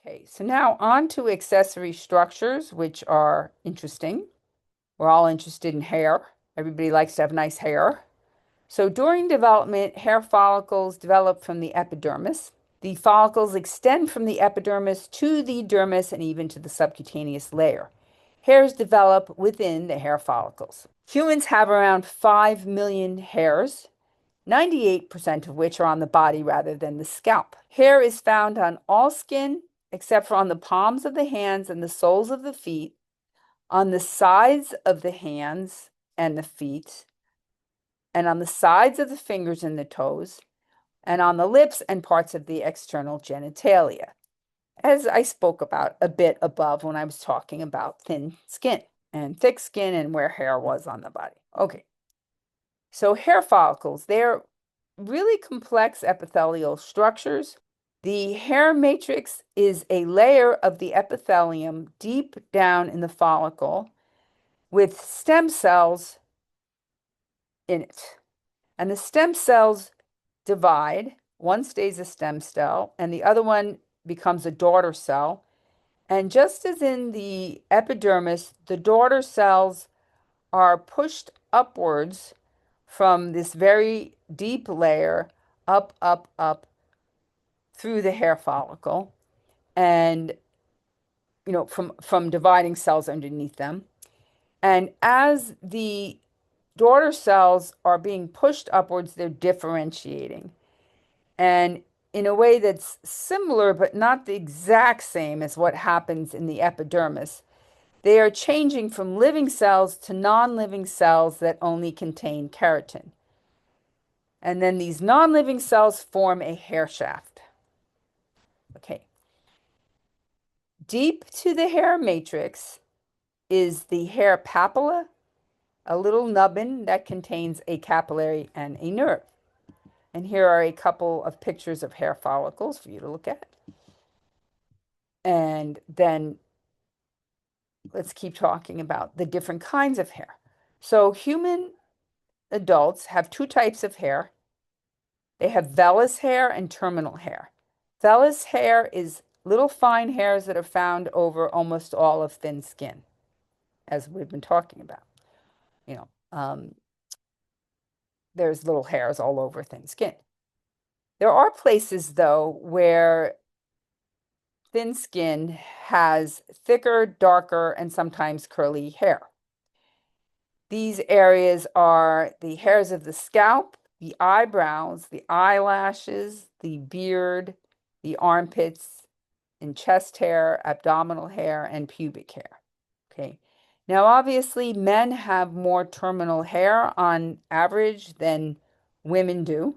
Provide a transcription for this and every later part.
Okay, so now on to accessory structures, which are interesting. We're all interested in hair. Everybody likes to have nice hair. So during development, hair follicles develop from the epidermis. The follicles extend from the epidermis to the dermis and even to the subcutaneous layer. Hairs develop within the hair follicles. Humans have around 5 million hairs, 98% of which are on the body rather than the scalp. Hair is found on all skin except for on the palms of the hands and the soles of the feet, on the sides of the hands and the feet, and on the sides of the fingers and the toes, and on the lips and parts of the external genitalia, as I spoke about a bit above when I was talking about thin skin and thick skin and where hair was on the body. Okay, so hair follicles, they're really complex epithelial structures. The hair matrix is a layer of the epithelium deep down in the follicle with stem cells in it. And the stem cells divide. One stays a stem cell, and the other one becomes a daughter cell. And just as in the epidermis, the daughter cells are pushed upwards from this very deep layer, up through the hair follicle, and from dividing cells underneath them. And as the daughter cells are being pushed upwards, they're differentiating. And in a way that's similar, but not the exact same as what happens in the epidermis, they are changing from living cells to non-living cells that only contain keratin. And then these non-living cells form a hair shaft. Okay. Deep to the hair matrix is the hair papilla, a little nubbin that contains a capillary and a nerve. And here are a couple of pictures of hair follicles for you to look at. And then let's keep talking about the different kinds of hair. So human adults have two types of hair. They have vellus hair and terminal hair. Vellus hair is little fine hairs that are found over almost all of thin skin, as we've been talking about. There's little hairs all over thin skin. There are places, though, where thin skin has thicker, darker, and sometimes curly hair. These areas are the hairs of the scalp, the eyebrows, the eyelashes, the beard, the armpits, and chest hair, abdominal hair, and pubic hair. Okay. Now, obviously, men have more terminal hair on average than women do.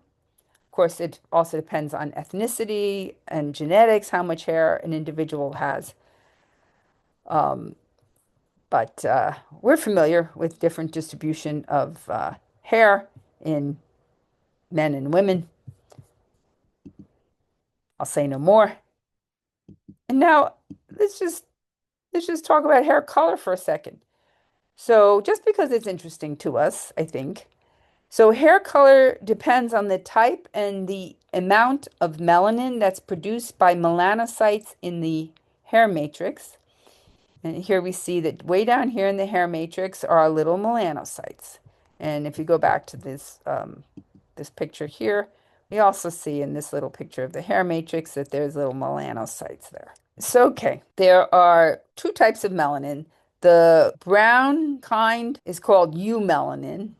Of course, it also depends on ethnicity and genetics, how much hair an individual has. But we're familiar with different distribution of hair in men and women. I'll say no more. And now let's just talk about hair color for a second. So just because it's interesting to us, I think. So hair color depends on the type and the amount of melanin that's produced by melanocytes in the hair matrix. And here we see that way down here in the hair matrix are our little melanocytes. And if you go back to this, this picture here, we also see in this little picture of the hair matrix that there's little melanocytes there. So, okay, there are two types of melanin. The brown kind is called eumelanin,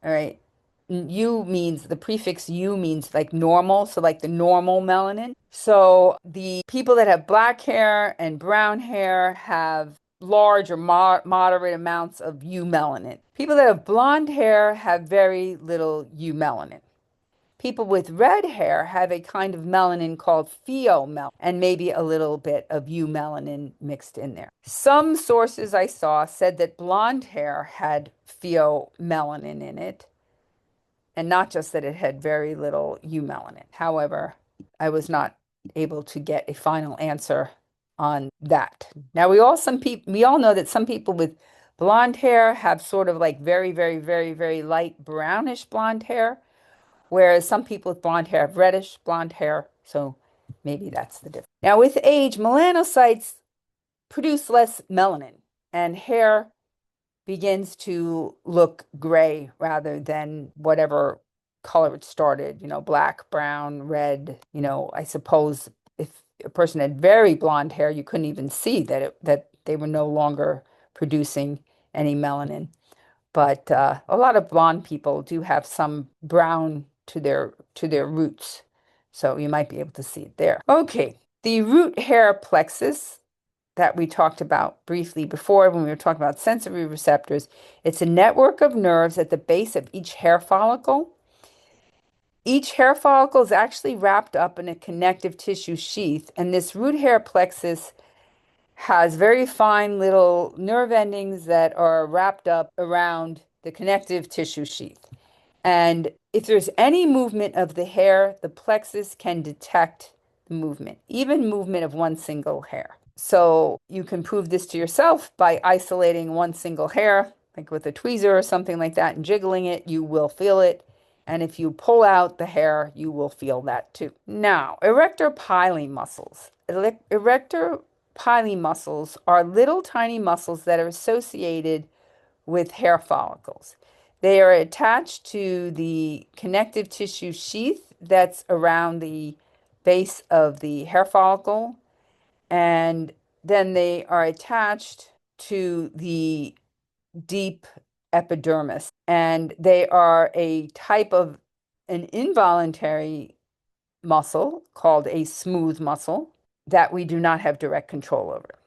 all right? U means, the prefix U means like normal, so like the normal melanin. So the people that have black hair and brown hair have large or moderate amounts of eumelanin. People that have blonde hair have very little eumelanin. People with red hair have a kind of melanin called pheomelanin and maybe a little bit of eumelanin mixed in there. Some sources I saw said that blonde hair had pheomelanin in it, and not just that it had very little eumelanin. However, I was not able to get a final answer on that. Now we all know that some people with blonde hair have sort of like very light brownish blonde hair, whereas some people with blonde hair have reddish blonde hair. So maybe that's the difference. Now, with age, melanocytes produce less melanin, and hair begins to look gray rather than whatever color it started, black, brown, red. I suppose if a person had very blonde hair, you couldn't even see that they were no longer producing any melanin. But a lot of blonde people do have some brown to their roots. So you might be able to see it there. Okay, the root hair plexus that we talked about briefly before when we were talking about sensory receptors. It's a network of nerves at the base of each hair follicle. Each hair follicle is actually wrapped up in a connective tissue sheath, and this root hair plexus has very fine little nerve endings that are wrapped up around the connective tissue sheath. And if there's any movement of the hair, the plexus can detect the movement, even movement of one single hair. So you can prove this to yourself by isolating one single hair, like with a tweezer or something like that, and jiggling it, you will feel it. And if you pull out the hair, you will feel that too. Now, erector pili muscles. Erector pili muscles are little tiny muscles that are associated with hair follicles. They are attached to the connective tissue sheath that's around the base of the hair follicle, and then they are attached to the deep epidermis. And they are a type of an involuntary muscle called a smooth muscle that we do not have direct control over.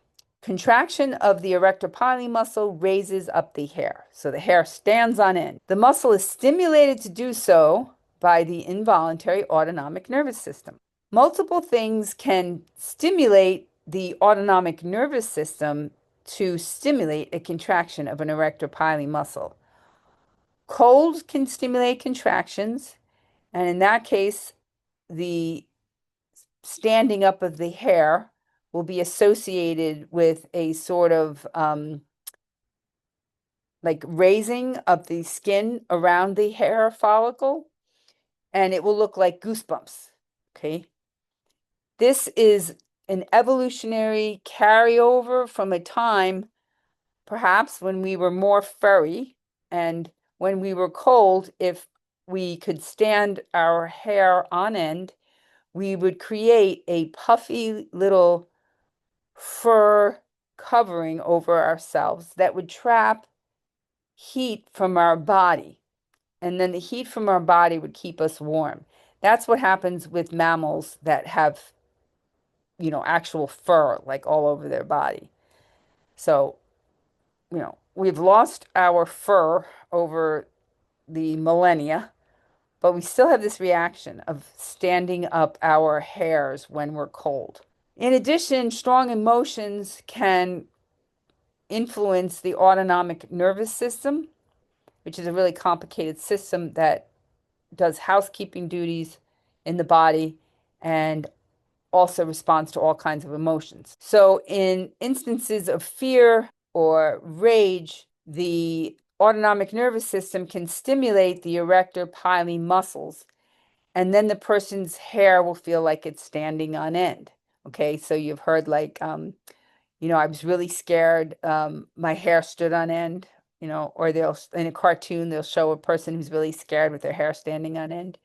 Contraction of the erector pili muscle raises up the hair, so the hair stands on end. The muscle is stimulated to do so by the involuntary autonomic nervous system. Multiple things can stimulate the autonomic nervous system to stimulate a contraction of an erector pili muscle. Cold can stimulate contractions, and in that case, the standing up of the hair will be associated with a sort of like raising of the skin around the hair follicle, and it will look like goosebumps. Okay. This is an evolutionary carryover from a time, perhaps, when we were more furry, and when we were cold, if we could stand our hair on end, we would create a puffy little fur covering over ourselves that would trap heat from our body. And then the heat from our body would keep us warm. That's what happens with mammals that have, actual fur like all over their body. So, we've lost our fur over the millennia, but we still have this reaction of standing up our hairs when we're cold. In addition, strong emotions can influence the autonomic nervous system, which is a really complicated system that does housekeeping duties in the body and also responds to all kinds of emotions. So, in instances of fear or rage, the autonomic nervous system can stimulate the erector pili muscles, and then the person's hair will feel like it's standing on end. Okay, so you've heard like, I was really scared. My hair stood on end, or they'll, in a cartoon, they'll show a person who's really scared with their hair standing on end.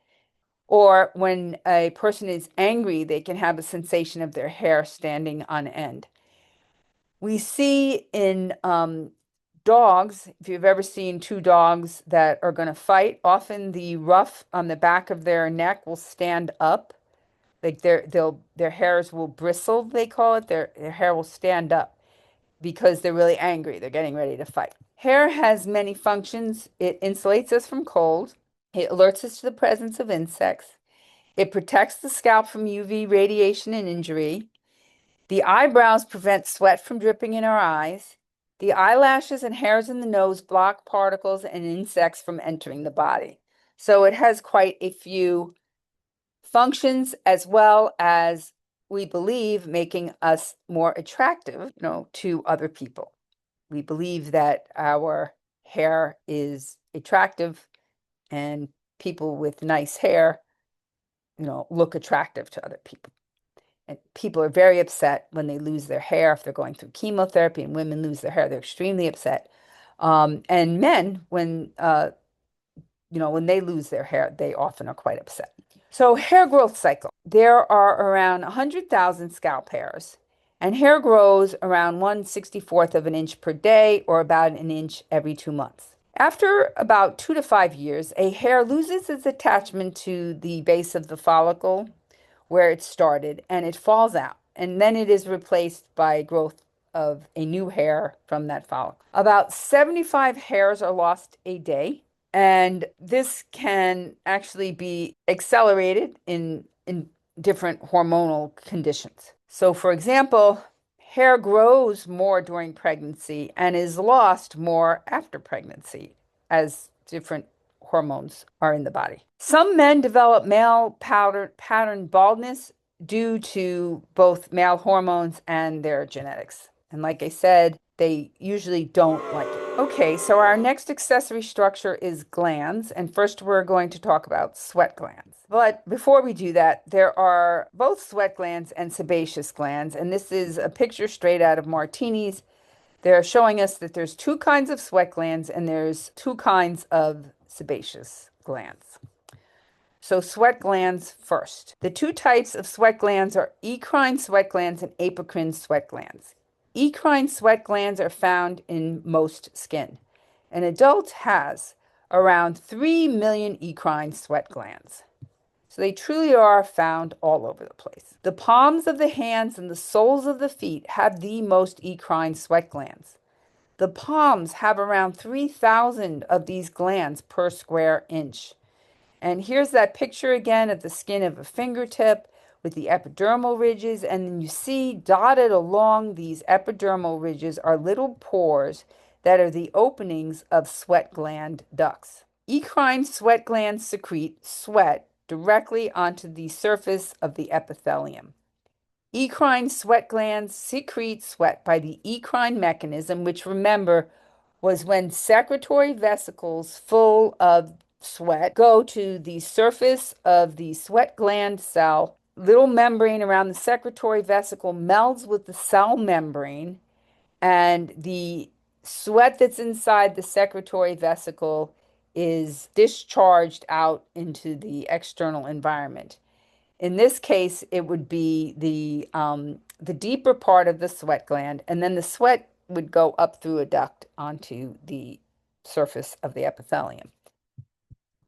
Or when a person is angry, they can have a sensation of their hair standing on end. We see in dogs, if you've ever seen two dogs that are going to fight, often the ruff on the back of their neck will stand up. Like their hairs will bristle, they call it. Their hair will stand up because they're really angry. They're getting ready to fight. Hair has many functions. It insulates us from cold. It alerts us to the presence of insects. It protects the scalp from UV radiation and injury. The eyebrows prevent sweat from dripping in our eyes. The eyelashes and hairs in the nose block particles and insects from entering the body. So it has quite a few functions, as well as, we believe, making us more attractive, to other people. We believe that our hair is attractive, and people with nice hair, look attractive to other people. And people are very upset when they lose their hair. If they're going through chemotherapy and women lose their hair, they're extremely upset. And men, when they lose their hair, they often are quite upset. So, hair growth cycle. There are around 100,000 scalp hairs, and hair grows around 1/64th of an inch per day, or about an inch every 2 months. After about 2 to 5 years, a hair loses its attachment to the base of the follicle where it started, and it falls out. And then it is replaced by growth of a new hair from that follicle. About 75 hairs are lost a day, and this can actually be accelerated in different hormonal conditions. So, for example, hair grows more during pregnancy and is lost more after pregnancy as different hormones are in the body. Some men develop male pattern baldness due to both male hormones and their genetics. And like I said, they usually don't like it. Okay, so our next accessory structure is glands. And first, we're going to talk about sweat glands. But before we do that, there are both sweat glands and sebaceous glands. And this is a picture straight out of Martini's. They're showing us that there's two kinds of sweat glands and there's two kinds of sebaceous glands. So sweat glands first. The two types of sweat glands are eccrine sweat glands and apocrine sweat glands. Eccrine sweat glands are found in most skin. An adult has around 3 million eccrine sweat glands. So they truly are found all over the place. The palms of the hands and the soles of the feet have the most eccrine sweat glands. The palms have around 3,000 of these glands per square inch. And here's that picture again of the skin of a fingertip with the epidermal ridges. And then you see dotted along these epidermal ridges are little pores that are the openings of sweat gland ducts. Eccrine sweat glands secrete sweat directly onto the surface of the epithelium. Eccrine sweat glands secrete sweat by the eccrine mechanism, which remember was when secretory vesicles full of sweat go to the surface of the sweat gland cell. Little membrane around the secretory vesicle melds with the cell membrane, and the sweat that's inside the secretory vesicle is discharged out into the external environment. In this case, it would be the deeper part of the sweat gland, and then the sweat would go up through a duct onto the surface of the epithelium.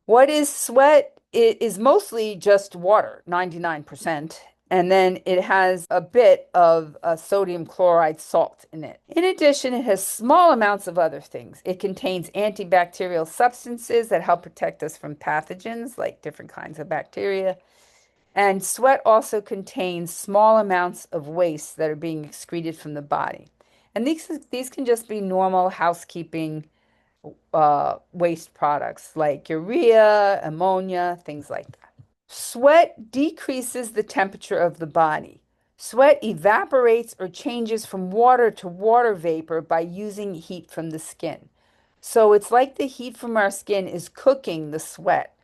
What is sweat? It is mostly just water, 99%, and then it has a bit of sodium chloride salt in it. In addition, it has small amounts of other things. It contains antibacterial substances that help protect us from pathogens like different kinds of bacteria. And sweat also contains small amounts of waste that are being excreted from the body. And these can just be normal housekeeping waste products like urea, ammonia, things like that. Sweat decreases the temperature of the body. Sweat evaporates or changes from water to water vapor by using heat from the skin. So it's like the heat from our skin is cooking the sweat,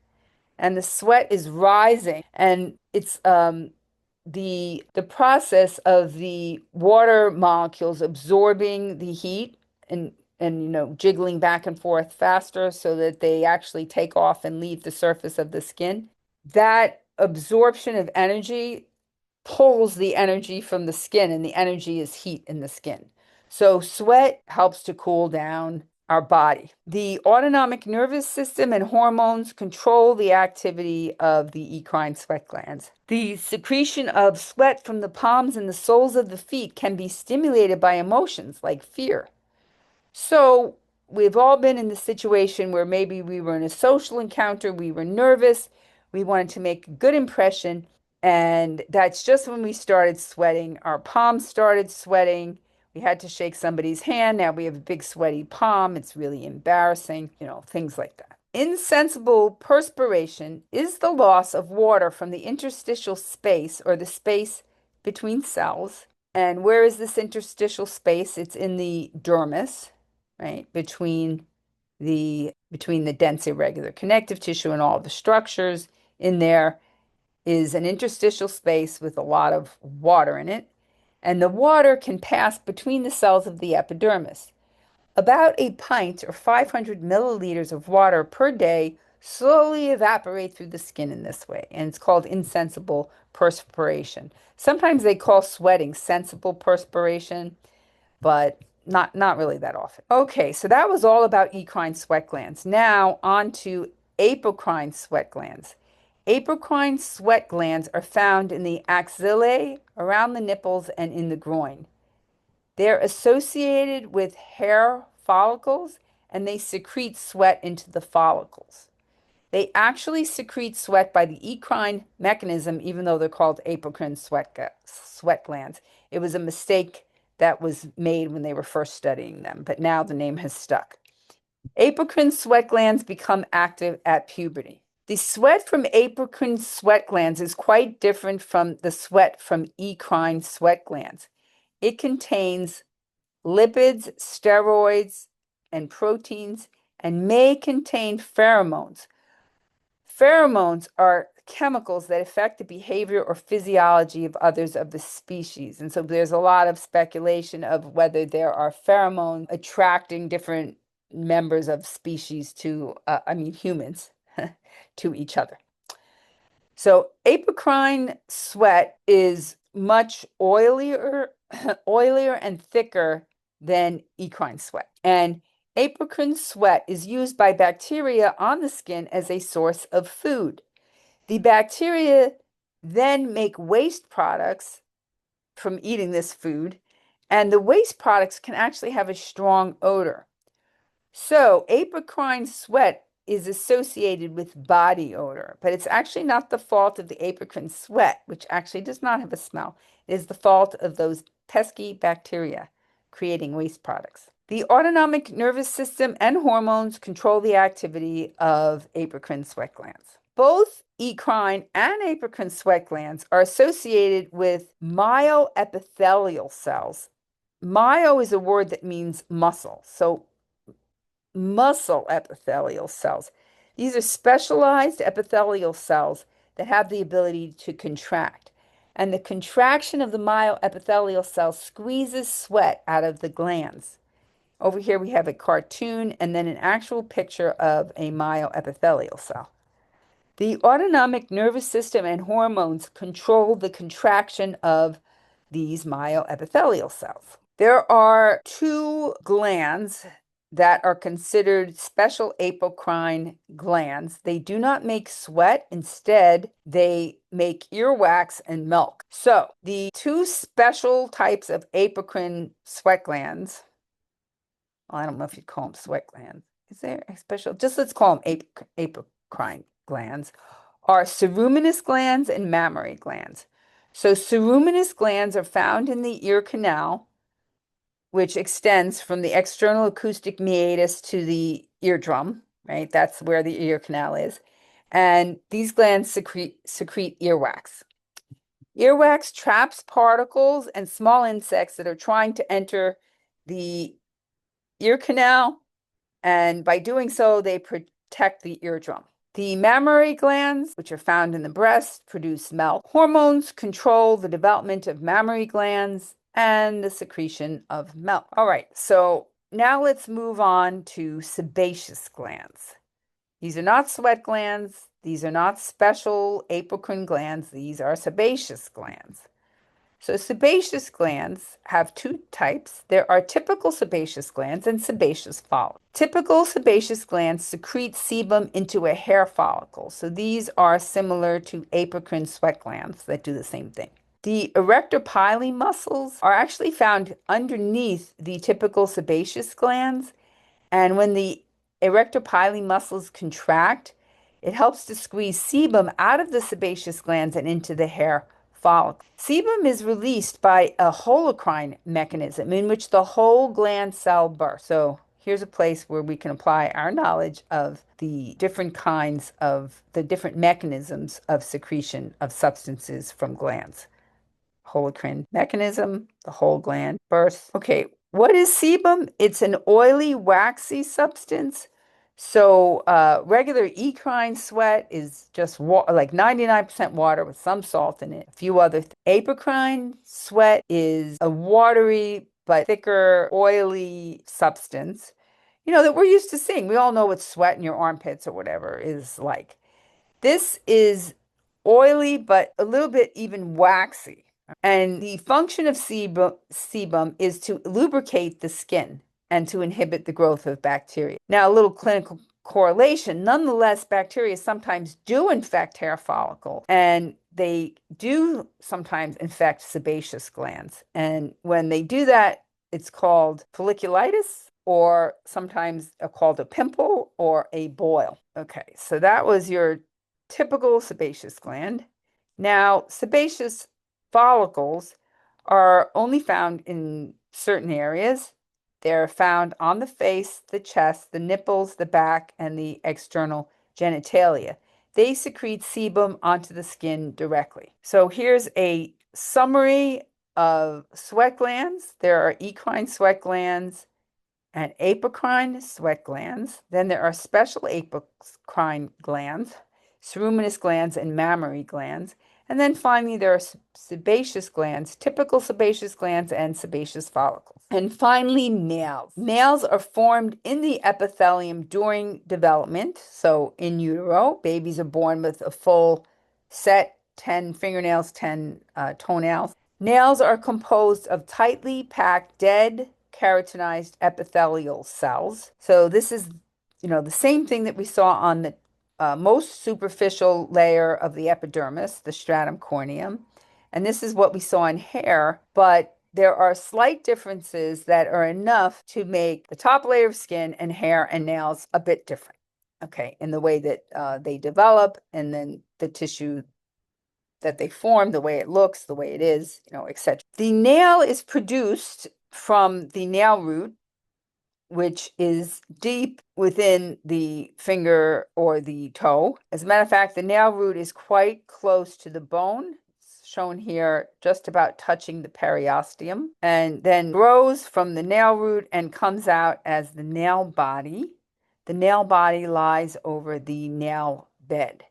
and the sweat is rising, and it's the process of the water molecules absorbing the heat and jiggling back and forth faster so that they actually take off and leave the surface of the skin. That absorption of energy pulls the energy from the skin, and the energy is heat in the skin. So sweat helps to cool down our body. The autonomic nervous system and hormones control the activity of the eccrine sweat glands. The secretion of sweat from the palms and the soles of the feet can be stimulated by emotions like fear. So we've all been in the situation where maybe we were in a social encounter, we were nervous, we wanted to make a good impression, and that's just when we started sweating. Our palms started sweating. We had to shake somebody's hand. Now we have a big sweaty palm. It's really embarrassing, things like that. Insensible perspiration is the loss of water from the interstitial space, or the space between cells. And where is this interstitial space? It's in the dermis, right? Between the dense irregular connective tissue and all the structures in there. is an interstitial space with a lot of water in it, and the water can pass between the cells of the epidermis. About a pint or 500 milliliters of water per day slowly evaporate through the skin in this way, and it's called insensible perspiration. Sometimes they call sweating sensible perspiration, but not really that often. Okay, so that was all about eccrine sweat glands. Now on to apocrine sweat glands. Apocrine sweat glands are found in the axillae, around the nipples, and in the groin. They're associated with hair follicles and they secrete sweat into the follicles. They actually secrete sweat by the eccrine mechanism, even though they're called apocrine sweat glands. It was a mistake that was made when they were first studying them, but now the name has stuck. Apocrine sweat glands become active at puberty. The sweat from apocrine sweat glands is quite different from the sweat from eccrine sweat glands. It contains lipids, steroids, and proteins, and may contain pheromones. Pheromones are chemicals that affect the behavior or physiology of others of the species. And so there's a lot of speculation of whether there are pheromones attracting different members of species to, humans, to each other. So apocrine sweat is much oilier, oilier and thicker than eccrine sweat. And apocrine sweat is used by bacteria on the skin as a source of food. The bacteria then make waste products from eating this food, and the waste products can actually have a strong odor. So apocrine sweat is associated with body odor, but it's actually not the fault of the apocrine sweat, which actually does not have a smell. It is the fault of those pesky bacteria creating waste products. The autonomic nervous system and hormones control the activity of apocrine sweat glands. Both eccrine and apocrine sweat glands are associated with myoepithelial cells. Myo is a word that means muscle. So muscle epithelial cells. These are specialized epithelial cells that have the ability to contract. And the contraction of the myoepithelial cell squeezes sweat out of the glands. Over here we have a cartoon and then an actual picture of a myoepithelial cell. The autonomic nervous system and hormones control the contraction of these myoepithelial cells. There are two glands that are considered special apocrine glands. They do not make sweat. Instead, they make earwax and milk. So the two special types of apocrine sweat glands, well, I don't know if you'd call them sweat glands. Is there a special? Just let's call them apocrine glands, are ceruminous glands and mammary glands. So ceruminous glands are found in the ear canal, which extends from the external acoustic meatus to the eardrum, right? That's where the ear canal is. And these glands secrete earwax. Earwax traps particles and small insects that are trying to enter the ear canal, and by doing so, they protect the eardrum. The mammary glands, which are found in the breast, produce milk. Hormones control the development of mammary glands and the secretion of milk. All right, so now let's move on to sebaceous glands. These are not sweat glands. These are not special apocrine glands. These are sebaceous glands. So sebaceous glands have two types. There are typical sebaceous glands and sebaceous follicles. Typical sebaceous glands secrete sebum into a hair follicle. So these are similar to apocrine sweat glands that do the same thing. The erector pili muscles are actually found underneath the typical sebaceous glands. And when the erector pili muscles contract, it helps to squeeze sebum out of the sebaceous glands and into the hair follicle. Sebum is released by a holocrine mechanism in which the whole gland cell bursts. So here's a place where we can apply our knowledge of the different kinds of the different mechanisms of secretion of substances from glands. Holocrine mechanism, the whole gland bursts. Okay, what is sebum? It's an oily, waxy substance So regular equine sweat is just wa like 99% water with some salt in it. A few other things. Apocrine sweat is a watery but thicker, oily substance, that we're used to seeing. We all know what sweat in your armpits or whatever is like. This is oily, but a little bit even waxy. And the function of sebum is to lubricate the skin and to inhibit the growth of bacteria. Now, a little clinical correlation. Nonetheless, bacteria sometimes do infect hair follicle, and they do sometimes infect sebaceous glands. And when they do that, it's called folliculitis, or sometimes called a pimple or a boil. Okay, so that was your typical sebaceous gland. Now, sebaceous follicles are only found in certain areas. They're found on the face, the chest, the nipples, the back, and the external genitalia. They secrete sebum onto the skin directly. So here's a summary of sweat glands. There are equine sweat glands and apocrine sweat glands. Then there are special apocrine glands, ceruminous glands, and mammary glands. And then finally, there are sebaceous glands, typical sebaceous glands, and sebaceous follicles. And finally, nails. Nails are formed in the epithelium during development. So in utero, babies are born with a full set, 10 fingernails, 10 toenails. Nails are composed of tightly packed dead keratinized epithelial cells. So this is, the same thing that we saw on the most superficial layer of the epidermis, the stratum corneum. And this is what we saw in hair, but there are slight differences that are enough to make the top layer of skin and hair and nails a bit different, okay, in the way that they develop and then the tissue that they form, the way it looks, the way it is, etc. The nail is produced from the nail root, which is deep within the finger or the toe. As a matter of fact, the nail root is quite close to the bone. It's shown here, just about touching the periosteum, and then grows from the nail root and comes out as the nail body. The nail body lies over the nail bed.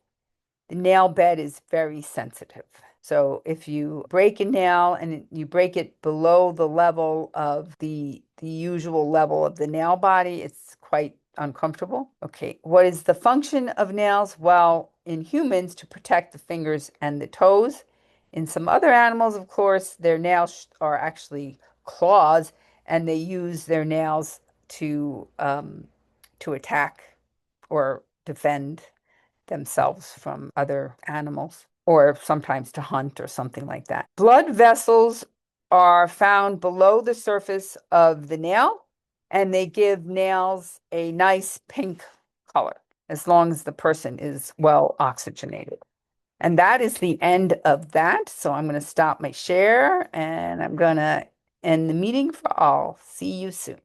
The nail bed is very sensitive. So if you break a nail and you break it below the level of the usual level of the nail body, it's quite uncomfortable. Okay, what is the function of nails? Well, in humans, to protect the fingers and the toes. In some other animals, of course, their nails are actually claws, and they use their nails to attack or defend themselves from other animals, or sometimes to hunt or something like that. Blood vessels are found below the surface of the nail, and they give nails a nice pink color as long as the person is well oxygenated. And that is the end of that. So I'm going to stop my share and I'm going to end the meeting for all. See you soon.